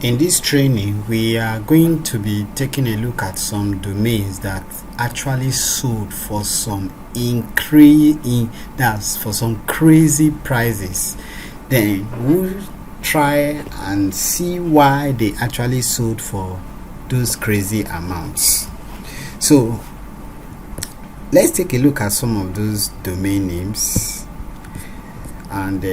In this training, we are going to be taking a look at some domains that actually sold for some for some crazy prices. Then we'll try and see why they actually sold for those crazy amounts. So let's take a look at some of those domain names, and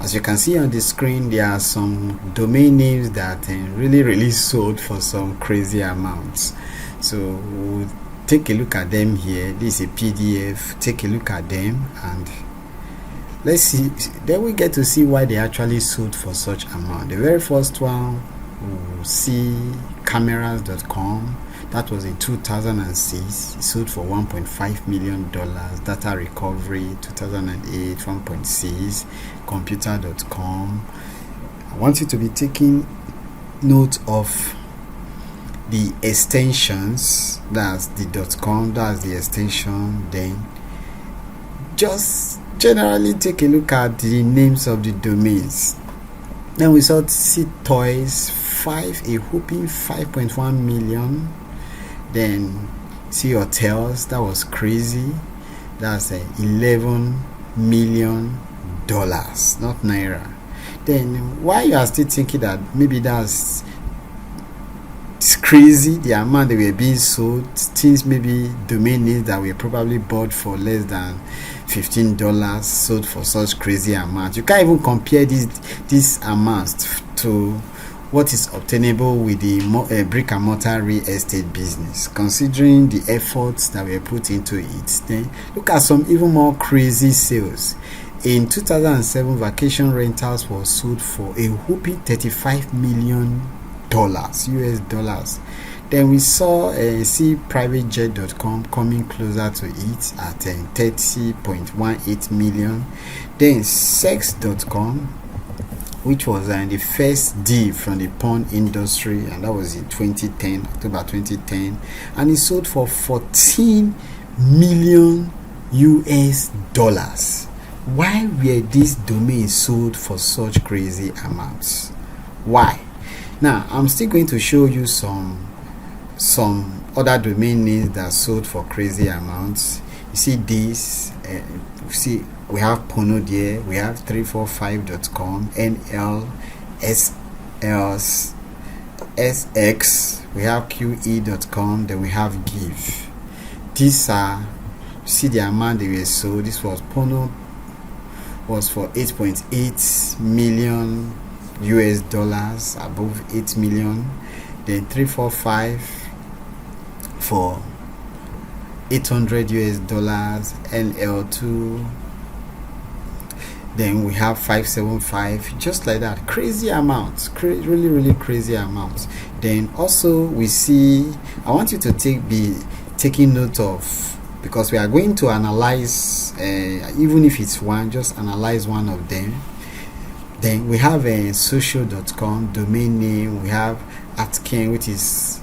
as you can see on the screen, there are some domain names that really sold for some crazy amounts. So we'll take a look at them here. This is a PDF. Take a look at them and let's see. Then we get to see why they actually sold for such amount. The very first one, we'll see cameras.com. That was in 2006. It sold for $1.5 million. Data recovery 2008, 1.6. Computer.com. I want you to be taking note of the extensions. That's the .com. That's the extension. Then just generally take a look at the names of the domains. Then we see toys, a whopping 5.1 million. Then see hotels, that was crazy. That's $11 million, not naira. Then why you are still thinking that maybe it's crazy, the amount they were being sold, things maybe domain names that were probably bought for less than $15 sold for such crazy amount. You can't even compare these amounts to what is obtainable with the brick and mortar real estate business, considering the efforts that were put into it. Then look at some even more crazy sales. In 2007, vacation rentals was sold for a whopping $35 million US dollars. Then we saw see privatejet.com coming closer to it at 30.18 million. Then sex.com, which was the first deal from the porn industry, and that was in October 2010, and it sold for $14 million US dollars. Why were these domains sold for such crazy amounts? Why? Now, I'm still going to show you some other domain names that sold for crazy amounts. You see this, we have Pono there, we have 345.com, SX, we have QE.com, then we have Give. These are, see the amount they were sold. This was Pono, was for 8.8 million US dollars, above 8 million. Then 345 for 800 US dollars, NL2. Then we have 575, just like that. Crazy amounts, really crazy amounts. Then also we see, I want you to be taking note of, because we are going to analyze, even if it's one, just analyze one of them. Then we have social.com domain name. We have Atken, which is,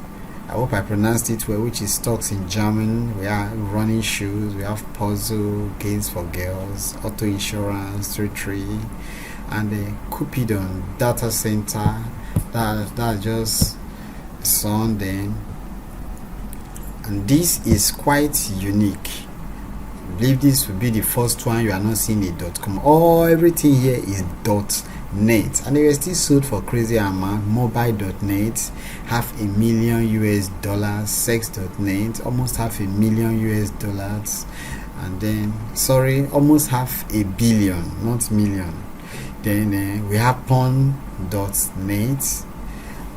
I hope I pronounced it well, which is stocks in German. We have running shoes. We have puzzle, games for girls, auto insurance, tree, and Cupidon data center. That's just son then. And this is quite unique. I believe this will be the first one you are not seeing a .com. Everything here is .net, and they were still sold for crazy amount. Mobile.net, $500,000 US dollars. Sex.net, almost $500,000 US dollars. And then almost $500 million, not million. Then we have porn.net,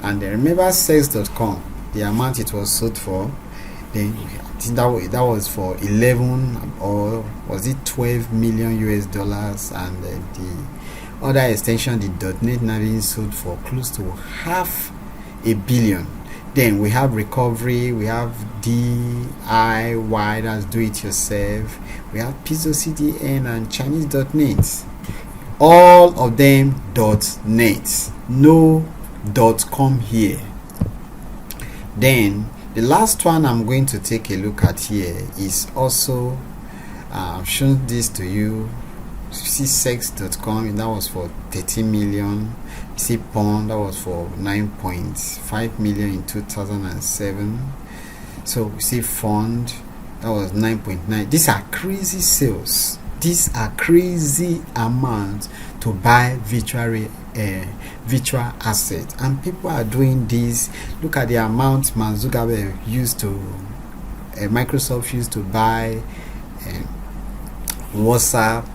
and remember sex.com, the amount it was sold for. Then I think that was for 11 or was it 12 million US dollars, and the other extension, the .net, now being sold for close to $500 million. Then we have recovery, we have DIY, that's do it yourself. We have Pizzo CDN and Chinese.net. All of them .net, no .com here. Then the last one I'm going to take a look at here is also, I've shown this to you, csex.com, and that was for 30 million. See Pond, that was for 9.5 million in 2007. So we see Fund, that was 9.9. These are crazy sales. These are crazy amounts to buy virtual assets, and people are doing this. Look at the amount Mark Zuckerberg used to Microsoft used to buy WhatsApp.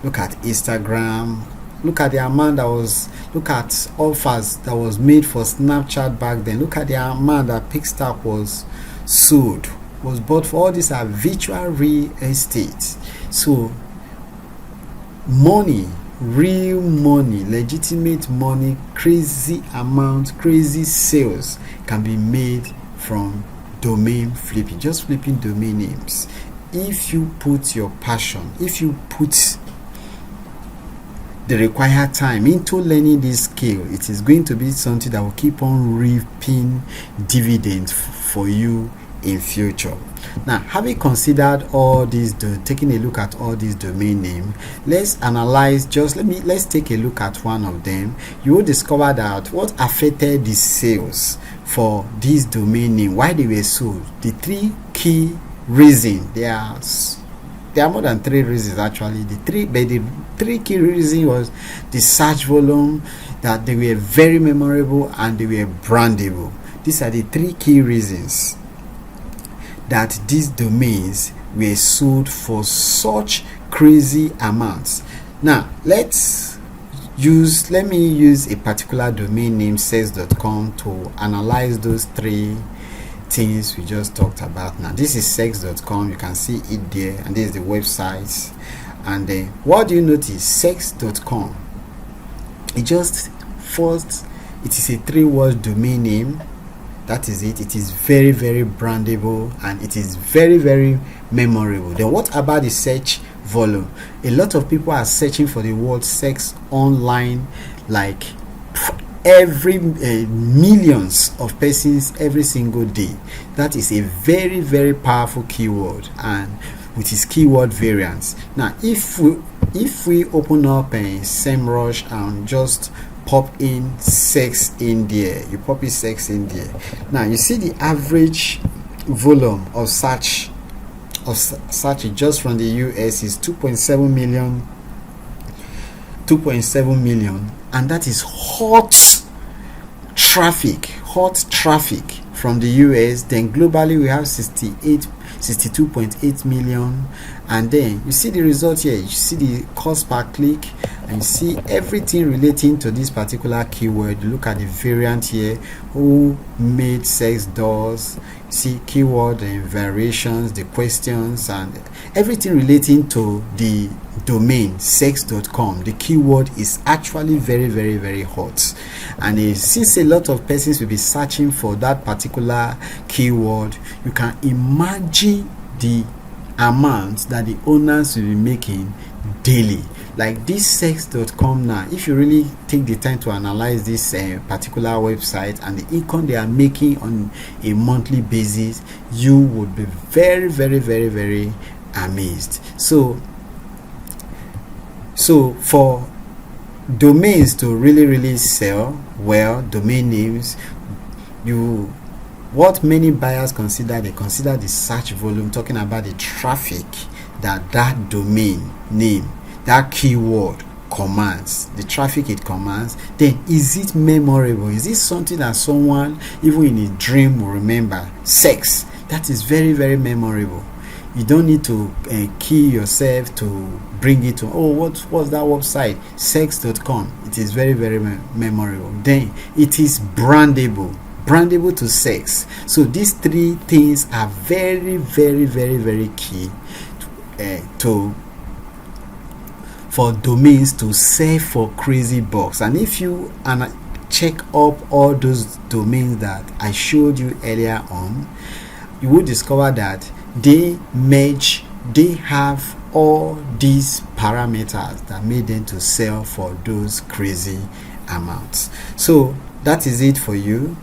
Look at Instagram. Look at the amount that was, look at offers that was made for Snapchat back then. Look at the amount that Pixar was sold, was bought for. All these are virtual real estate. So money, real money, legitimate money, crazy amount, crazy sales can be made from domain flipping, just flipping domain names. If you put your passion, if you put the required time into learning this skill, it is going to be something that will keep on reaping dividends for you in future. Now, having considered all these, taking a look at all these domain name, let's analyze. Let's take a look at one of them. You will discover that what affected the sales for this domain name, why they were sold. The three key reasons. There are more than three reasons actually. The three key reasons was the search volume, that they were very memorable, and they were brandable. These are the three key reasons that these domains were sold for such crazy amounts. Now let me use a particular domain name, sex.com, to analyze those three things we just talked about. Now this is sex.com, you can see it there, and this is the website. And then what do you notice? Sex.com, it is a 3-word domain name. That is it. It is very, very brandable, and it is very, very memorable. Then what about the search volume? A lot of people are searching for the word sex online, like every millions of persons every single day. That is a very, very powerful keyword, and with its keyword variants. Now if we open up a SEMrush and just pop in sex in there, you pop in sex in there, now you see the average volume of search just from the US is 2.7 million, and that is hot traffic from the US. Then globally we have 62.8 million, and then you see the result here. You see the cost per click, and you see everything relating to this particular keyword. You look at the variant here, who made sex dolls, see keyword and variations, the questions, and everything relating to the domain sex.com. The keyword is actually very, very, very hot, and since a lot of persons will be searching for that particular keyword, you can imagine the amount that the owners will be making daily. Like this sex.com now, if you really take the time to analyze this particular website and the income they are making on a monthly basis, you would be very, very, very, very amazed. So for domains to really, really sell well, domain names, what many buyers consider, they consider the search volume, talking about the traffic that domain name, that keyword commands, the traffic it commands. Then is it memorable? Is it something that someone even in a dream will remember? Sex, that is very, very memorable. You don't need to key yourself to bring it to, what's that website? Sex.com. It is very, very memorable. Then it is brandable to sex. So these three things are very, very, very, very key for domains to sell for crazy bucks. And if you check up all those domains that I showed you earlier on, you will discover that they have all these parameters that made them to sell for those crazy amounts. So that is it for you.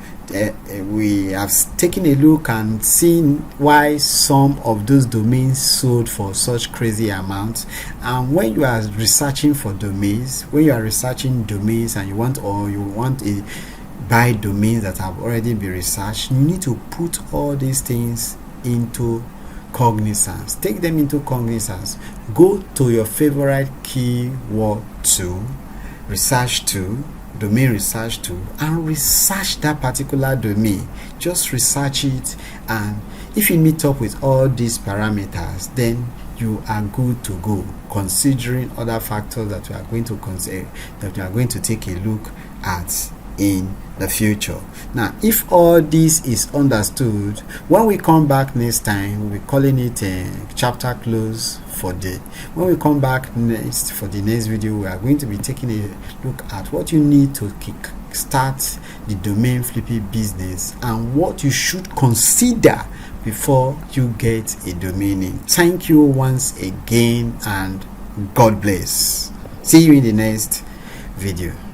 we have taken a look and seen why some of those domains sold for such crazy amounts. And when you are researching for domains, and you want to buy domains that have already been researched, you need to put all these things into cognizance. Take them into cognizance. Go to your favorite keyword tool, research tool, domain research tool, and research that particular domain. Just research it, and if you meet up with all these parameters, then you are good to go, considering other factors that we are going to consider, that we are going to take a look at in the future. Now, if all this is understood, when we come back next time, we'll be calling it a chapter close for the. When we come back next for the next video, we are going to be taking a look at what you need to start the domain flipping business and what you should consider before you get a domain name. Thank you once again, and God bless. See you in the next video.